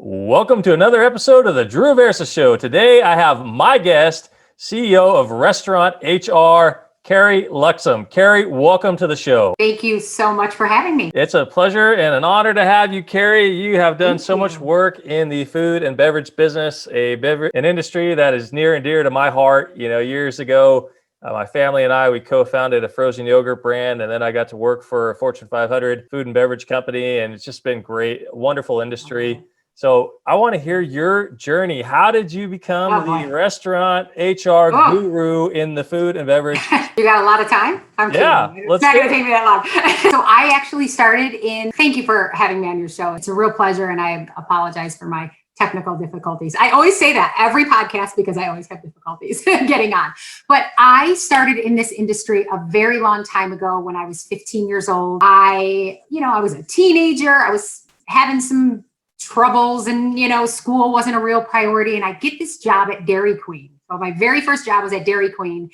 Welcome to another episode of the Drew Versa Show. Today I have my guest, CEO of Restaurant HR, Carrie Luxem. Carrie, welcome to the show. Thank you so much for having me. It's a pleasure and an honor to have you, Carrie. You have done so much work in the food and beverage business, an industry that is near and dear to my heart. You know, years ago, my family and I, we co-founded a frozen yogurt brand, and then I got to work for a Fortune 500 food and beverage company, and it's just been great, wonderful industry. So I want to hear your journey. How did you become the restaurant HR guru in the food and beverage? You got a lot of time? I'm kidding. Yeah, it's not going to take me that long. So I actually started thank you for having me on your show. It's a real pleasure, and I apologize for my technical difficulties. I always say that every podcast because I always have difficulties getting on. But I started in this industry a very long time ago when I was 15 years old. I was a teenager. I was having some troubles and, school wasn't a real priority. And I get this job at Dairy Queen. So my very first job was at Dairy Queen.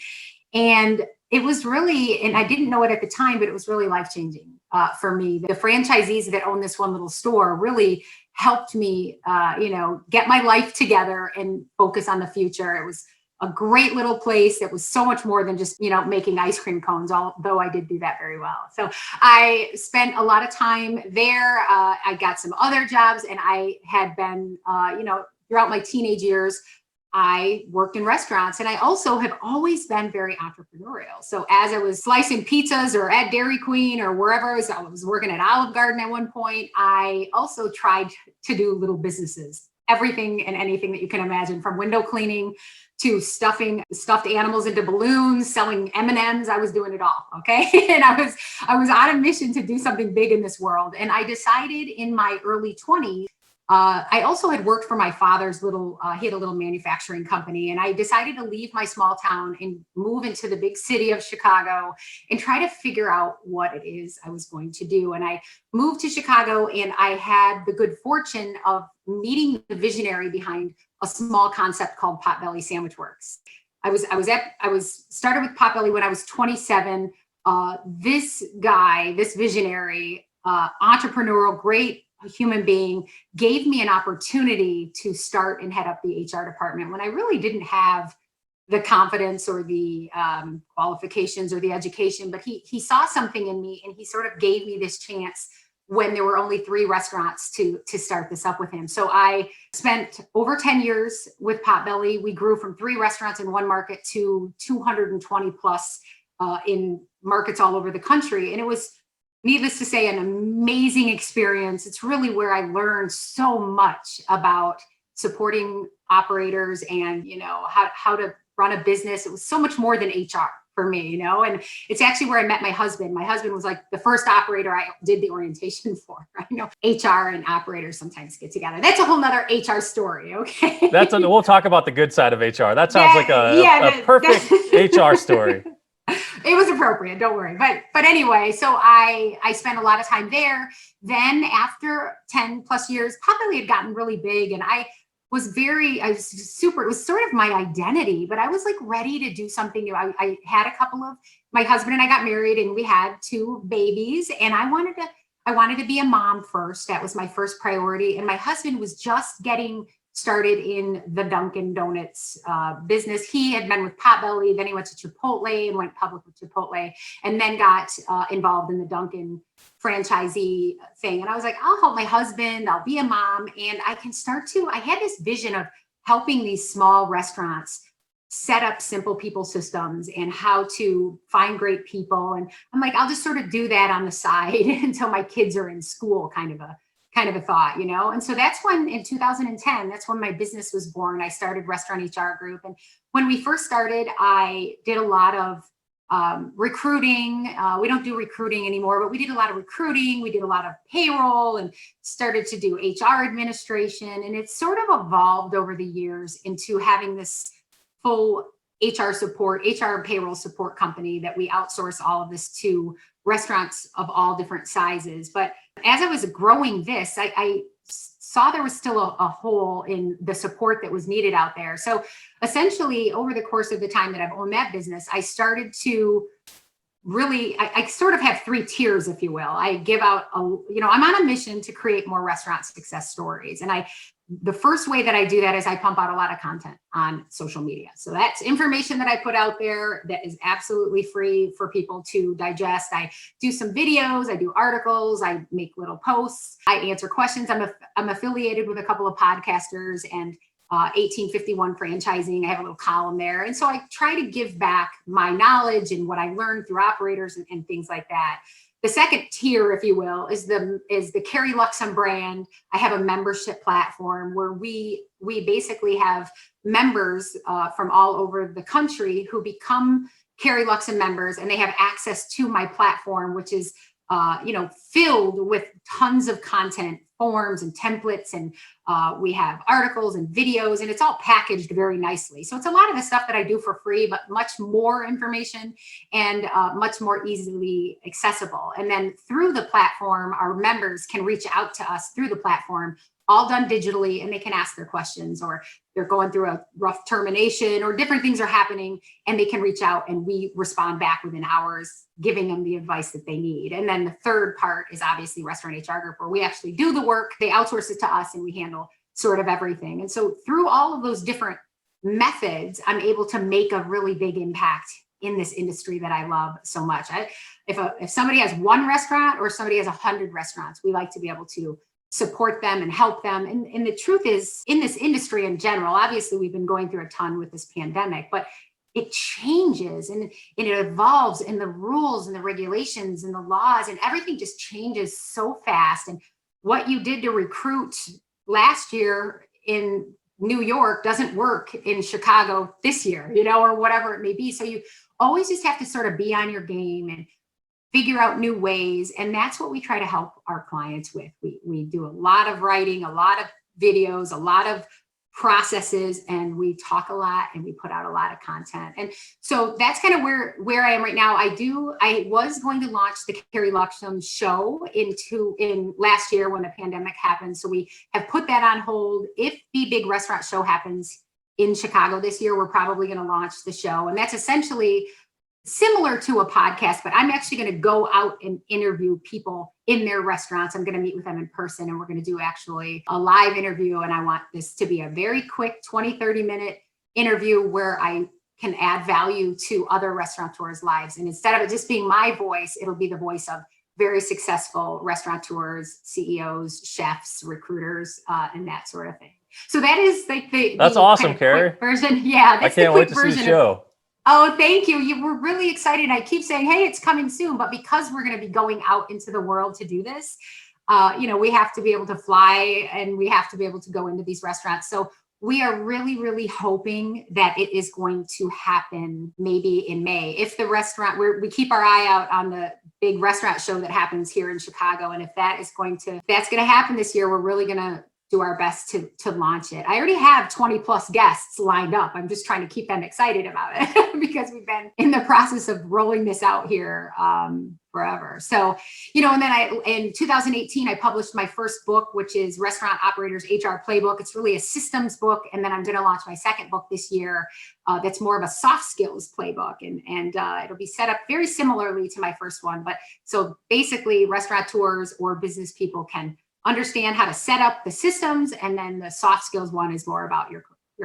And it was really, and I didn't know it at the time, but it was really life-changing for me. The franchisees that own this one little store really helped me, get my life together and focus on the future. It was a great little place. It was so much more than just, making ice cream cones, although I did do that very well. So I spent a lot of time there. I got some other jobs, and I had been, throughout my teenage years, I worked in restaurants, and I also have always been very entrepreneurial. So as I was slicing pizzas or at Dairy Queen or wherever I was working at Olive Garden at one point, I also tried to do little businesses, everything and anything that you can imagine, from window cleaning to stuffing stuffed animals into balloons, selling M&Ms. I was doing it all. Okay. And I was on a mission to do something big in this world. And I decided in my early 20s, I also had worked for my father's he had a little manufacturing company, and I decided to leave my small town and move into the big city of Chicago and try to figure out what it is I was going to do. And I moved to Chicago, and I had the good fortune of meeting the visionary behind a small concept called Potbelly Sandwich Works. I was started with Potbelly when I was 27. This guy, this visionary, entrepreneurial, great human being, gave me an opportunity to start and head up the HR department when I really didn't have the confidence or the qualifications or the education, but he saw something in me, and he sort of gave me this chance when there were only 3 restaurants to start this up with him. So I spent over 10 years with Potbelly. We grew from 3 restaurants in one market to 220 plus in markets all over the country. And it was, needless to say, an amazing experience. It's really where I learned so much about supporting operators and, how to run a business. It was so much more than HR for me, and it's actually where I met my husband. My husband was like the first operator I did the orientation for. HR and operators sometimes get together. That's a whole nother HR story. Okay. We'll talk about the good side of HR. That sounds like a perfect HR story. It was appropriate, don't worry. But anyway, so I spent a lot of time there. Then after 10 plus years, Potbelly had gotten really big, and it was sort of my identity, but I was like ready to do something new. I had my husband and I got married, and we had 2 babies, and I wanted to be a mom first. That was my first priority. And my husband was just getting started in the Dunkin Donuts business. He had been with Potbelly, then he went to Chipotle and went public with Chipotle, and then got involved in the Dunkin franchisee thing. And I was like, I'll help my husband, I'll be a mom, and I had this vision of helping these small restaurants set up simple people systems and how to find great people. And I'm like, I'll just sort of do that on the side until my kids are in school, kind of a thought, And so that's when, in 2010, that's when my business was born. I started Restaurant HR Group. And when we first started, I did a lot of recruiting. We don't do recruiting anymore, but we did a lot of recruiting. We did a lot of payroll and started to do HR administration. And it's sort of evolved over the years into having this full HR and payroll support company that we outsource all of this to restaurants of all different sizes. But as I was growing this, I saw there was still a hole in the support that was needed out there. So essentially, over the course of the time that I've owned that business, I started to really, I sort of have three tiers, if you will. I give out, I'm on a mission to create more restaurant success stories. And the first way that I do that is I pump out a lot of content on social media. So that's information that I put out there that is absolutely free for people to digest. I do some videos, I do articles, I make little posts, I answer questions. I'm affiliated with a couple of podcasters and 1851 franchising. I have a little column there. And so I try to give back my knowledge and what I learned through operators and things like that. The second tier, if you will, is the Carrie Luxem brand. I have a membership platform where we basically have members from all over the country who become Carrie Luxem members, and they have access to my platform, which is filled with tons of content, forms and templates, and we have articles and videos, and it's all packaged very nicely. So it's a lot of the stuff that I do for free, but much more information and much more easily accessible. And then through the platform, our members can reach out to us through the platform, all done digitally, and they can ask their questions, or they're going through a rough termination, or different things are happening, and they can reach out and we respond back within hours, giving them the advice that they need. And then the third part is obviously Restaurant HR Group, where we actually do the work, they outsource it to us, and we handle sort of everything. And so through all of those different methods, I'm able to make a really big impact in this industry that I love so much. If somebody has one restaurant or somebody has 100 restaurants, we like to be able to support them and help them. And the truth is, in this industry in general, obviously we've been going through a ton with this pandemic, but it changes and it evolves, and the rules and the regulations and the laws and everything just changes so fast. And what you did to recruit last year in New York doesn't work in Chicago this year, or whatever it may be. So you always just have to sort of be on your game and figure out new ways. And that's what we try to help our clients with. We do a lot of writing, a lot of videos, a lot of processes, and we talk a lot and we put out a lot of content. And so that's kind of where I am right now. I was going to launch the Carrie Luxem show in last year when the pandemic happened. So we have put that on hold. If the big restaurant show happens in Chicago this year, we're probably going to launch the show. And that's essentially similar to a podcast, but I'm actually going to go out and interview people in their restaurants. I'm going to meet with them in person, and we're going to do actually a live interview. And I want this to be a very quick 20-30 minute interview where I can add value to other restaurateurs' lives. And instead of it just being my voice, it'll be the voice of very successful restaurateurs, CEOs, chefs, recruiters, and that sort of thing. So that is like that's awesome, kind of Carrie. Version. Yeah, that's I can't wait to see the show. Oh, thank you. You were really excited. I keep saying, hey, it's coming soon. But because we're going to be going out into the world to do this, we have to be able to fly, and we have to be able to go into these restaurants. So we are really, really hoping that it is going to happen maybe in May. If the restaurant, we keep our eye out on the big restaurant show that happens here in Chicago. And if that's going to happen this year, we're really going to do our best to launch it. I already have 20 plus guests lined up. I'm just trying to keep them excited about it because we've been in the process of rolling this out here forever. So, and then in 2018, I published my first book, which is Restaurant Operators HR Playbook. It's really a systems book. And then I'm going to launch my second book this year. That's more of a soft skills playbook. And it'll be set up very similarly to my first one. But so basically restaurateurs or business people can understand how to set up the systems. And then the soft skills one is more about your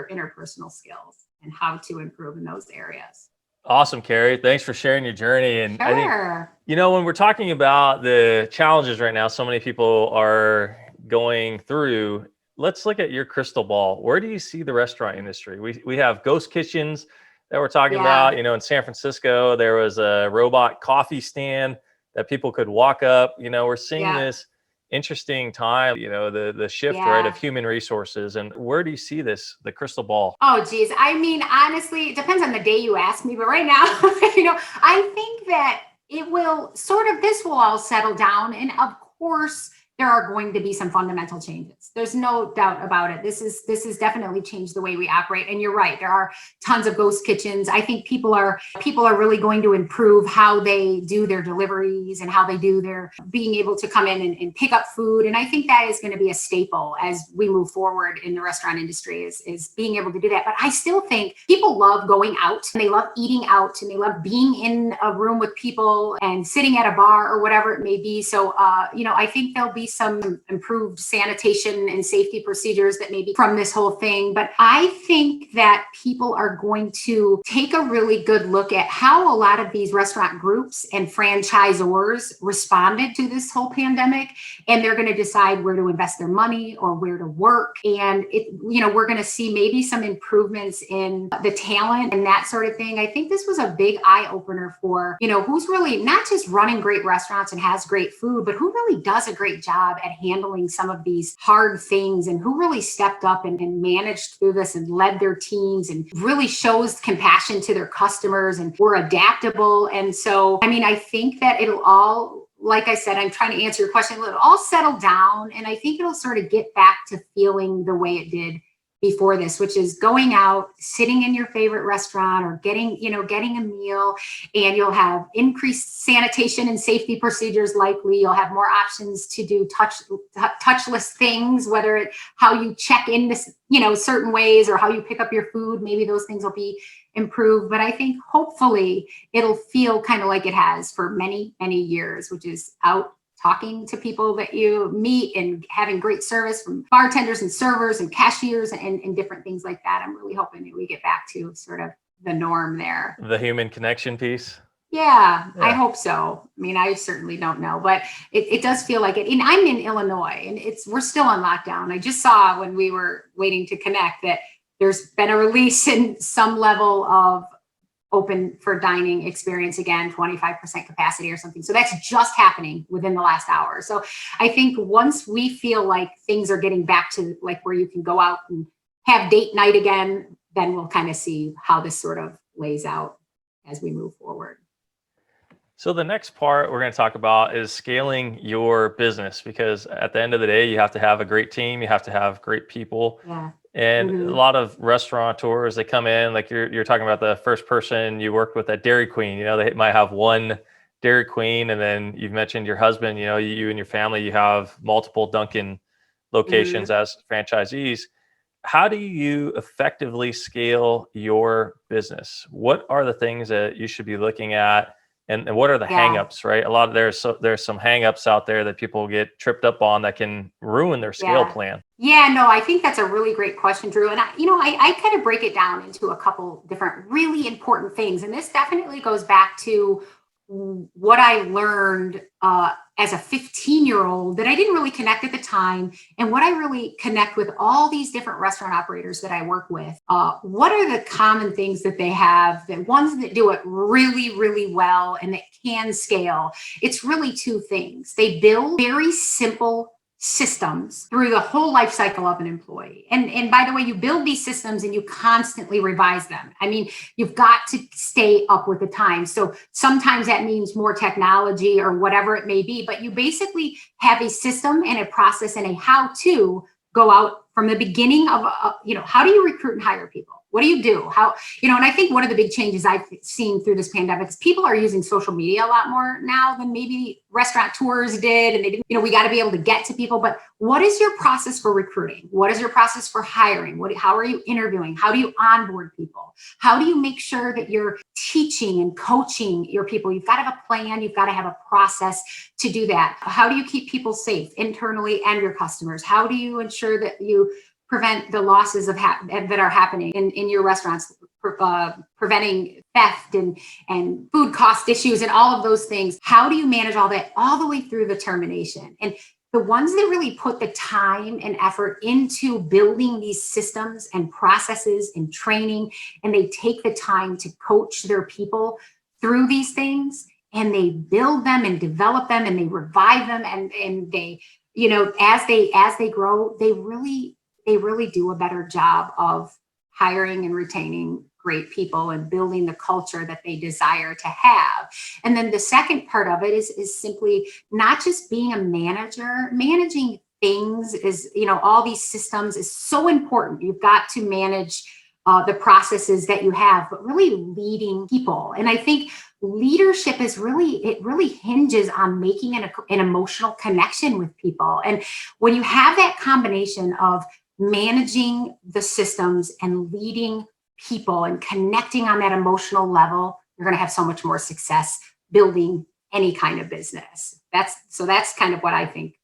interpersonal skills and how to improve in those areas. Awesome, Carrie. Thanks for sharing your journey. And sure. I think, when we're talking about the challenges right now, so many people are going through, let's look at your crystal ball. Where do you see the restaurant industry? We have ghost kitchens that we're talking about. In San Francisco, there was a robot coffee stand that people could walk up. We're seeing this interesting time, the shift, right, of human resources. And where do you see the crystal ball? Oh, geez. I mean, honestly, it depends on the day you ask me, but right now, I think that this will all settle down. And of course, there are going to be some fundamental changes. There's no doubt about it. This is definitely changed the way we operate. And you're right, there are tons of ghost kitchens. I think people are really going to improve how they do their deliveries and how they do their being able to come in and pick up food. And I think that is going to be a staple as we move forward in the restaurant industry is being able to do that. But I still think people love going out and they love eating out and they love being in a room with people and sitting at a bar or whatever it may be. So, I think there'll be some improved sanitation and safety procedures that may be from this whole thing. But I think that people are going to take a really good look at how a lot of these restaurant groups and franchisors responded to this whole pandemic. And they're going to decide where to invest their money or where to work. And we're going to see maybe some improvements in the talent and that sort of thing. I think this was a big eye opener for, who's really not just running great restaurants and has great food, but who really does a great job at handling some of these hard things and who really stepped up and managed through this and led their teams and really shows compassion to their customers and were adaptable. And so, I think that it'll all, like I said, I'm trying to answer your question, it'll all settle down. And I think it'll sort of get back to feeling the way it did before this, which is going out, sitting in your favorite restaurant or getting a meal, and you'll have increased sanitation and safety procedures. Likely you'll have more options to do touchless things, whether how you check in this, certain ways or how you pick up your food. Maybe those things will be improved, but I think hopefully it'll feel kind of like it has for many, many years, which is out talking to people that you meet and having great service from bartenders and servers and cashiers and different things like that. I'm really hoping that we get back to sort of the norm there. The human connection piece. Yeah, I hope so. I certainly don't know, but it does feel like it. And I'm in Illinois and we're still on lockdown. I just saw when we were waiting to connect that there's been a release in some level of open for dining experience again, 25% capacity or something. So that's just happening within the last hour. So I think once we feel like things are getting back to like where you can go out and have date night again, then we'll kind of see how this sort of lays out as we move forward. So the next part we're going to talk about is scaling your business, because at the end of the day, you have to have a great team. You have to have great people. Yeah. And a lot of restaurateurs, they come in, like you're talking about the first person you worked with at Dairy Queen, they might have one Dairy Queen. And then you've mentioned your husband, you and your family, you have multiple Dunkin locations as franchisees. How do you effectively scale your business? What are the things that you should be looking at? And what are the hangups, right? A lot of there's some hangups out there that people get tripped up on that can ruin their scale plan. Yeah, no, I think that's a really great question, Drew. And I kind of break it down into a couple different really important things. And this definitely goes back to what I learned as a 15-year-old that I didn't really connect at the time, and what I really connect with all these different restaurant operators that I work with. What are the common things that they have, the ones that do it really, really well and that can scale? It's really two things. They build very simple systems through the whole life cycle of an employee. And by the way, you build these systems and you constantly revise them. You've got to stay up with the times. So sometimes that means more technology or whatever it may be, but you basically have a system and a process and a how to go out from the beginning of, how do you recruit and hire people? What do you do? How, and I think one of the big changes I've seen through this pandemic is people are using social media a lot more now than maybe restaurateurs did. And they didn't, we got to be able to get to people. But what is your process for recruiting? What is your process for hiring? How are you interviewing? How do you onboard people? How do you make sure that you're teaching and coaching your people? You've got to have a plan. You've got to have a process to do that. How do you keep people safe internally and your customers? How do you ensure that you prevent the losses that are happening in your restaurants, preventing theft and food cost issues and all of those things? How do you manage all that all the way through the termination? And the ones that really put the time and effort into building these systems and processes and training, and they take the time to coach their people through these things, and they build them and develop them and they revive them, and they, as they grow, they really do a better job of hiring and retaining great people and building the culture that they desire to have. And then the second part of it is simply not just being a manager. Managing things is, all these systems is so important. You've got to manage the processes that you have, but really leading people. And I think leadership is really hinges on making an emotional connection with people. And when you have that combination of managing the systems and leading people and connecting on that emotional level, you're going to have so much more success building any kind of business. That's kind of what I think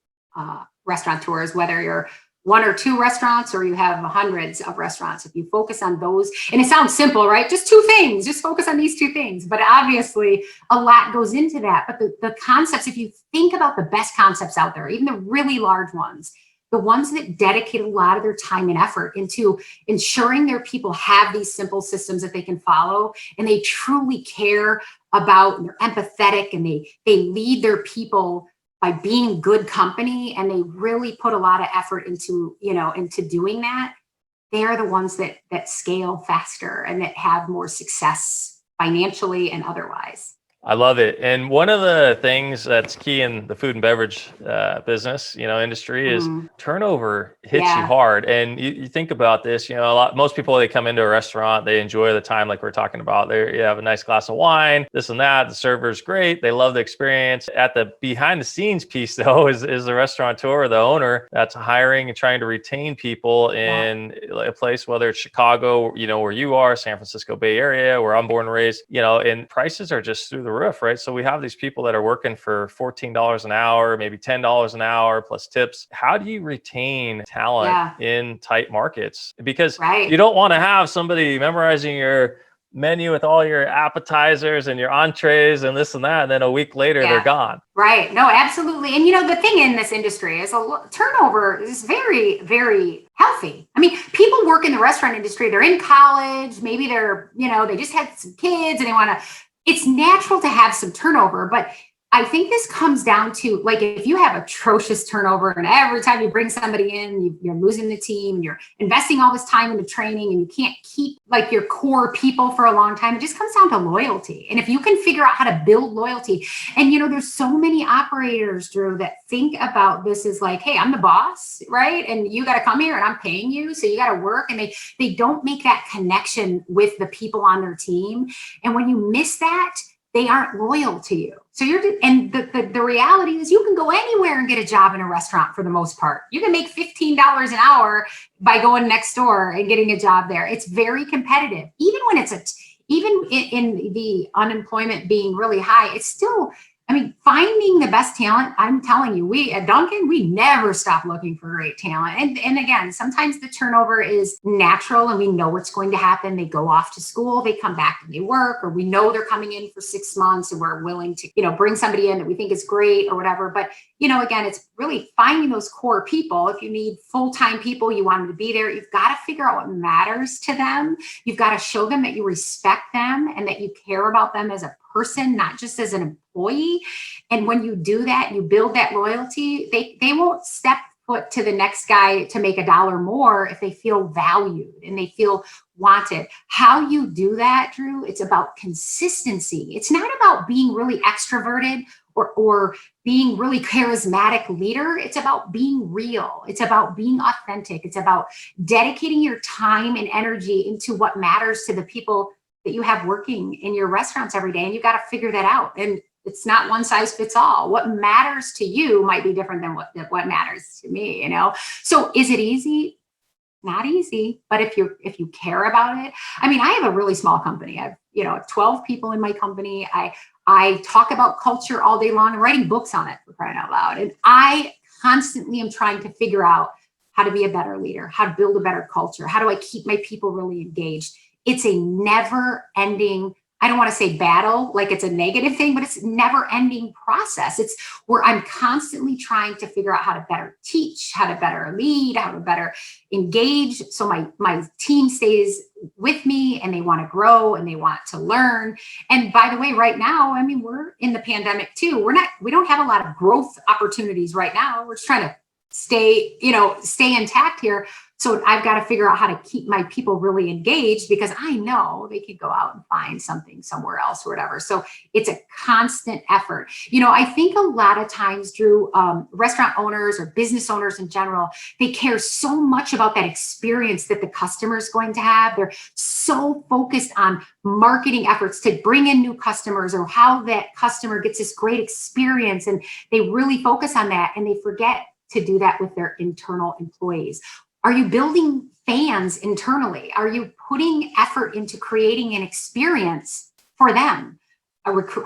restaurateurs, whether you're one or two restaurants or you have hundreds of restaurants, if you focus on those, and it sounds simple, right? Just two things, just focus on these two things. But obviously a lot goes into that. But the concepts, if you think about the best concepts out there, even the really large ones, the ones that dedicate a lot of their time and effort into ensuring their people have these simple systems that they can follow, and they truly care about, and they're empathetic, and they lead their people by being good company, and they really put a lot of effort into doing that, they are the ones that scale faster and that have more success financially and otherwise. I love it. And one of the things that's key in the food and beverage business, industry is turnover hits you hard. And you think about this, most people, they come into a restaurant, they enjoy the time, like we're talking about. You have a nice glass of wine, this and that. The server's great. They love the experience. At the behind the scenes piece, though, is the restaurateur, the owner, that's hiring and trying to retain people in a place, whether it's Chicago, where you are, San Francisco Bay Area, where I'm born and raised, and prices are just through the roof, right? So we have these people that are working for $14 an hour, maybe $10 an hour plus tips. How do you retain talent in tight markets? Because you don't want to have somebody memorizing your menu with all your appetizers and your entrees and this and that, and then a week later they're gone. Right. No, absolutely. And the thing in this industry is turnover is very, very healthy. I mean, people work in the restaurant industry, they're in college, maybe they're, they just had some kids and they want to, it's natural to have some turnover, but I think this comes down to, like, if you have atrocious turnover and every time you bring somebody in, you're losing the team, and you're investing all this time into training, and you can't keep like your core people for a long time, it just comes down to loyalty. And if you can figure out how to build loyalty, and there's so many operators, Drew, that think about this as like, hey, I'm the boss, right? And you got to come here and I'm paying you, so you got to work. And they don't make that connection with the people on their team. And when you miss that, they aren't loyal to you. So the reality is you can go anywhere and get a job in a restaurant for the most part. You can make $15 an hour by going next door and getting a job there. It's very competitive. Even when even in the unemployment being really high, it's still, finding the best talent. I'm telling you, we at Dunkin', we never stop looking for great talent. And again, sometimes the turnover is natural and we know what's going to happen. They go off to school, they come back and they work, or we know they're coming in for 6 months and we're willing to, bring somebody in that we think is great or whatever. But, again, it's really finding those core people. If you need full-time people, you want them to be there, you've got to figure out what matters to them. You've got to show them that you respect them and that you care about them as a person, not just as an employee. And when you do that, you build that loyalty, they won't step foot to the next guy to make $1 more if they feel valued and they feel wanted. How you do that, Drew, it's about consistency. It's not about being really extroverted or being really charismatic leader. It's about being real. It's about being authentic. It's about dedicating your time and energy into what matters to the people that you have working in your restaurants every day. And you got to figure that out. And it's not one size fits all. What matters to you might be different than what matters to me, So is it easy? Not easy. But if you care about it, I have a really small company. I have 12 people in my company. I talk about culture all day long. I'm writing books on it, for crying out loud. And I constantly am trying to figure out how to be a better leader, how to build a better culture. How do I keep my people really engaged? It's a never ending, I don't want to say battle, like it's a negative thing, but it's a never ending process. It's where I'm constantly trying to figure out how to better teach, how to better lead, how to better engage. So my team stays with me and they want to grow and they want to learn. And by the way, right now, we're in the pandemic too. We don't have a lot of growth opportunities right now. We're just trying to stay intact here. So I've got to figure out how to keep my people really engaged, because I know they could go out and find something somewhere else or whatever. So it's a constant effort. I think a lot of times, Drew, restaurant owners or business owners in general, they care so much about that experience that the customer is going to have. They're so focused on marketing efforts to bring in new customers, or how that customer gets this great experience. And they really focus on that, and they forget to do that with their internal employees. Are you building fans internally? Are you putting effort into creating an experience for them?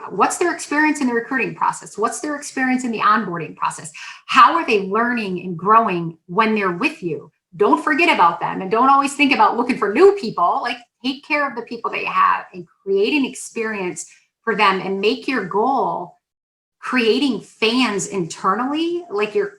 What's their experience in the recruiting process? What's their experience in the onboarding process? How are they learning and growing when they're with you? Don't forget about them, and don't always think about looking for new people. Like, take care of the people that you have and create an experience for them, and make your goal creating fans internally, like you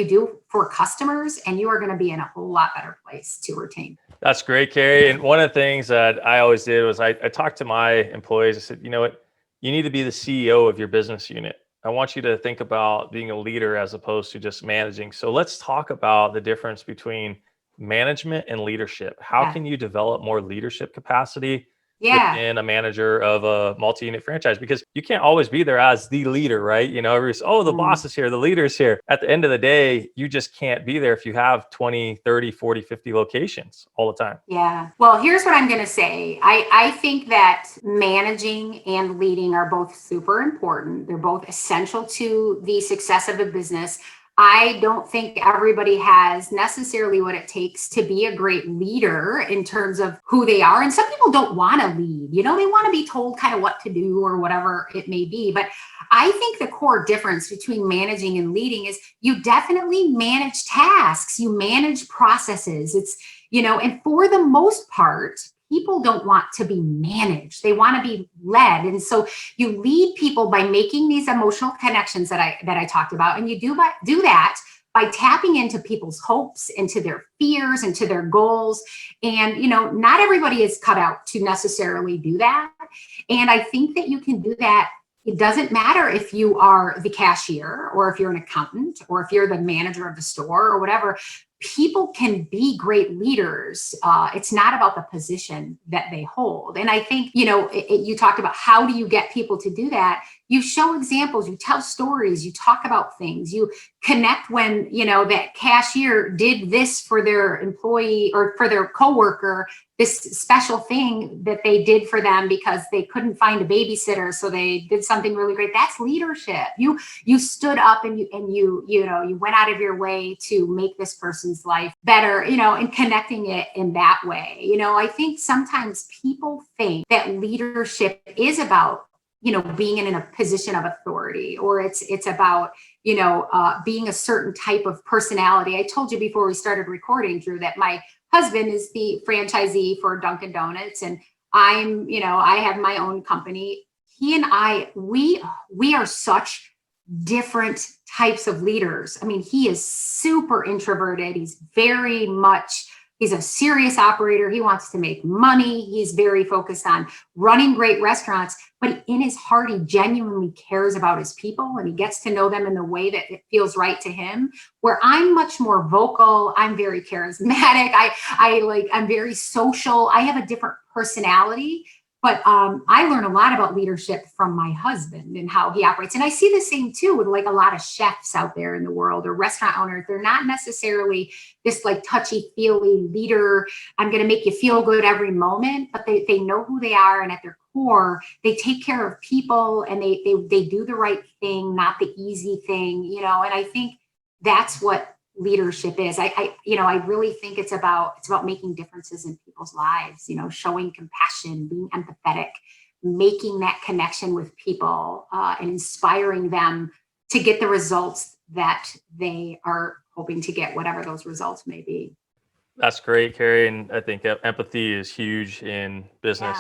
do for customers, and you are going to be in a whole lot better place to retain. That's great, Carrie. And one of the things that I always did was I talked to my employees. I said, you know what? You need to be the CEO of your business unit. I want you to think about being a leader as opposed to just managing. So let's talk about the difference between management and leadership. How can you develop more leadership capacity within a manager of a multi-unit franchise? Because you can't always be there as the leader, right? Everybody's, the boss is here, the leader's here. At the end of the day, you just can't be there if you have 20, 30, 40, 50 locations all the time. Yeah. Well, here's what I'm going to say. I think that managing and leading are both super important. They're both essential to the success of a business. I don't think everybody has necessarily what it takes to be a great leader in terms of who they are. And some people don't want to lead, they want to be told kind of what to do or whatever it may be. But I think the core difference between managing and leading is you definitely manage tasks, you manage processes. It's, and for the most part, people don't want to be managed. They want to be led. And so you lead people by making these emotional connections that I talked about. And you do that by tapping into people's hopes, into their fears, into their goals. And, not everybody is cut out to necessarily do that. And I think that you can do that. It doesn't matter if you are the cashier, or if you're an accountant, or if you're the manager of the store or whatever. People can be great leaders. It's not about the position that they hold. And I think, you talked about how do you get people to do that? You show examples, you tell stories, you talk about things, you connect when, that cashier did this for their employee or for their coworker, this special thing that they did for them because they couldn't find a babysitter. So they did something really great. That's leadership. You stood up and you went out of your way to make this person's life better, and connecting it in that way. I think sometimes people think that leadership is about, being in a position of authority, or it's about, being a certain type of personality. I told you before we started recording, Drew, that my husband is the franchisee for Dunkin Donuts, and I have my own company. He and we are such different types of leaders. I mean, he is super introverted. He's a serious operator. He wants to make money. He's very focused on running great restaurants, but in his heart, he genuinely cares about his people, and he gets to know them in the way that it feels right to him. Where I'm much more vocal, I'm very charismatic. I'm very social. I have a different personality. But I learn a lot about leadership from my husband and how he operates. And I see the same too with like a lot of chefs out there in the world, or restaurant owners. They're not necessarily this like touchy-feely leader. I'm going to make you feel good every moment, but they know who they are. And at their core, they take care of people, and they do the right thing, not the easy thing, and I think that's what leadership is. I really think it's about making differences in people's lives, showing compassion, being empathetic, making that connection with people, and inspiring them to get the results that they are hoping to get, whatever those results may be. That's great, Carrie. And I think empathy is huge in business,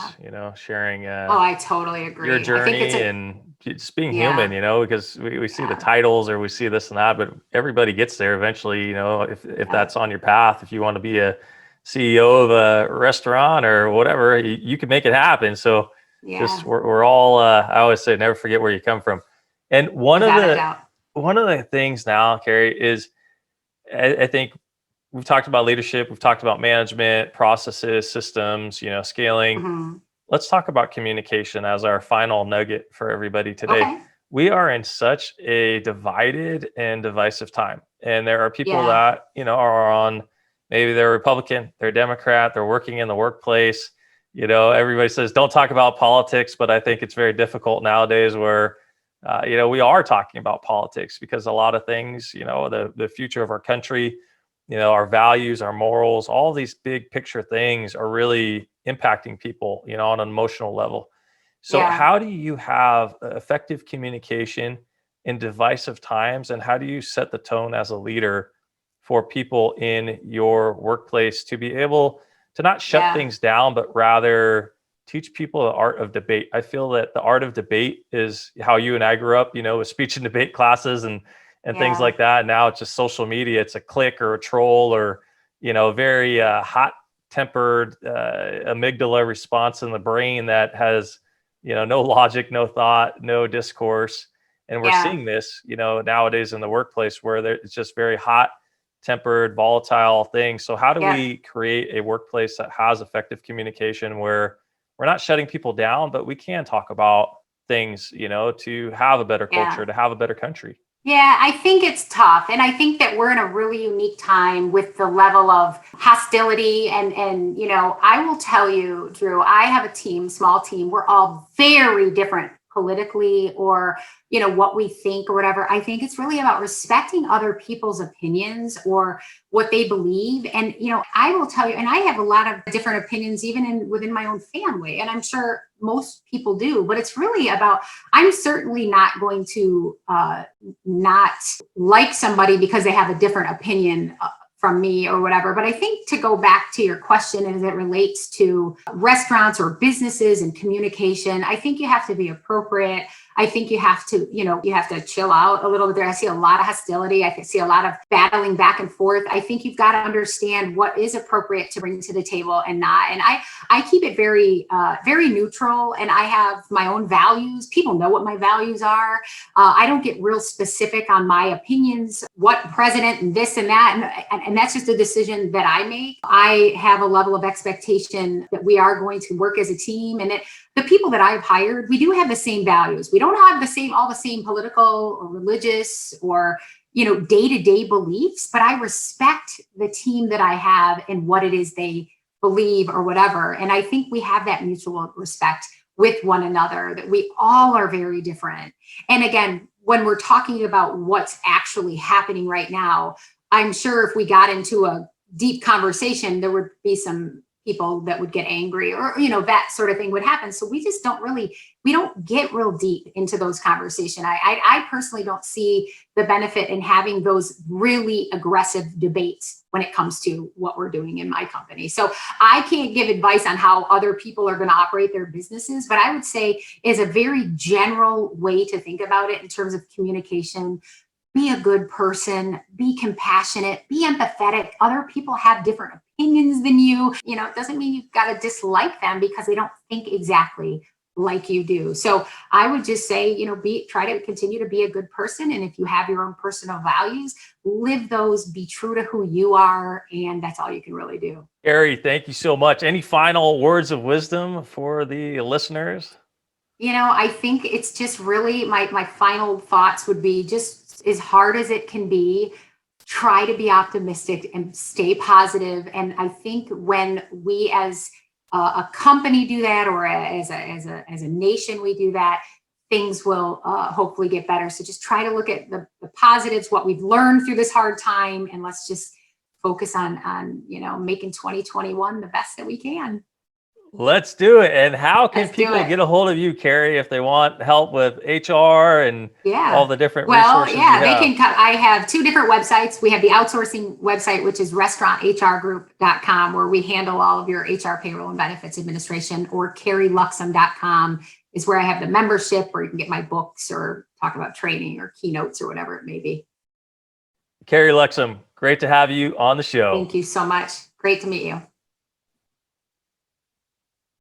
sharing I totally agree. your journey and just being human, because we see the titles, or we see this and that, but everybody gets there eventually, if that's on your path. If you want to be a CEO of a restaurant or whatever, you can make it happen. So just we're all, I always say, never forget where you come from. And one of the things now, Carrie, is I think we've talked about leadership, we've talked about management, processes, systems, scaling. Mhm. Let's talk about communication as our final nugget for everybody today. Okay. We are in such a divided and divisive time. And there are people Yeah. that, are on, maybe they're Republican, they're Democrat, they're working in the workplace. Everybody says, don't talk about politics, but I think it's very difficult nowadays where, we are talking about politics because a lot of things, the future of our country, our values, our morals, all these big picture things are really impacting people, on an emotional level. So Yeah. how do you have effective communication in divisive times, and how do you set the tone as a leader for people in your workplace to be able to not shut Yeah. things down, but rather teach people the art of debate? I feel that the art of debate is how you and I grew up, with speech and debate classes and things Yeah. like that. Now it's just social media. It's a click or a troll or, very hot tempered amygdala response in the brain that has, no logic, no thought, no discourse. And we're Yeah. seeing this, nowadays in the workplace where it's just very hot tempered, volatile things. So how do Yeah. we create a workplace that has effective communication where we're not shutting people down, but we can talk about things, to have a better Yeah. culture, to have a better country? Yeah, I think it's tough. And I think that we're in a really unique time with the level of hostility. And I will tell you, Drew, I have a team, small team. We're all very different politically or, what we think or whatever. I think it's really about respecting other people's opinions or what they believe. And, I will tell you, and I have a lot of different opinions, even within my own family. And I'm sure most people do, but it's really about, I'm certainly not going to not like somebody because they have a different opinion from me or whatever. But I think to go back to your question as it relates to restaurants or businesses and communication, I think you have to be appropriate. I think you have to, you have to chill out a little bit there. I see a lot of hostility. I see a lot of battling back and forth. I think you've got to understand what is appropriate to bring to the table and not. And I keep it very, very neutral. And I have my own values. People know what my values are. I don't get real specific on my opinions, what president and this and that. And that's just a decision that I make. I have a level of expectation that we are going to work as a team and that the people that I've hired, we do have the same values. We don't have all the same political or religious or, day-to-day beliefs, but I respect the team that I have and what it is they believe or whatever. And I think we have that mutual respect with one another, that we all are very different. And again, when we're talking about what's actually happening right now, I'm sure if we got into a deep conversation, there would be some people that would get angry or, that sort of thing would happen. So we just we don't get real deep into those conversations. I personally don't see the benefit in having those really aggressive debates when it comes to what we're doing in my company. So I can't give advice on how other people are going to operate their businesses, but I would say is a very general way to think about it in terms of communication. Be a good person, be compassionate, be empathetic. Other people have different opinions than you. It doesn't mean you've got to dislike them because they don't think exactly like you do. So I would just say, try to continue to be a good person. And if you have your own personal values, live those, be true to who you are. And that's all you can really do. Carrie, thank you so much. Any final words of wisdom for the listeners? I think it's just really my final thoughts would be just as hard as it can be, try to be optimistic and stay positive. And I think when we as a company do that, or as a nation, we do that, things will hopefully get better. So just try to look at the positives, what we've learned through this hard time, and let's just focus on making 2021 the best that we can. Let's do it. And how can Let's do people it. get a hold of you, Carrie, if they want help with HR and all the different resources? Yeah, they can come. I have two different websites. We have the outsourcing website, which is restauranthrgroup.com, where we handle all of your HR, payroll, and benefits administration, or carrieluxem.com is where I have the membership, where you can get my books or talk about training or keynotes or whatever it may be. Carrie Luxem, great to have you on the show. Thank you so much. Great to meet you.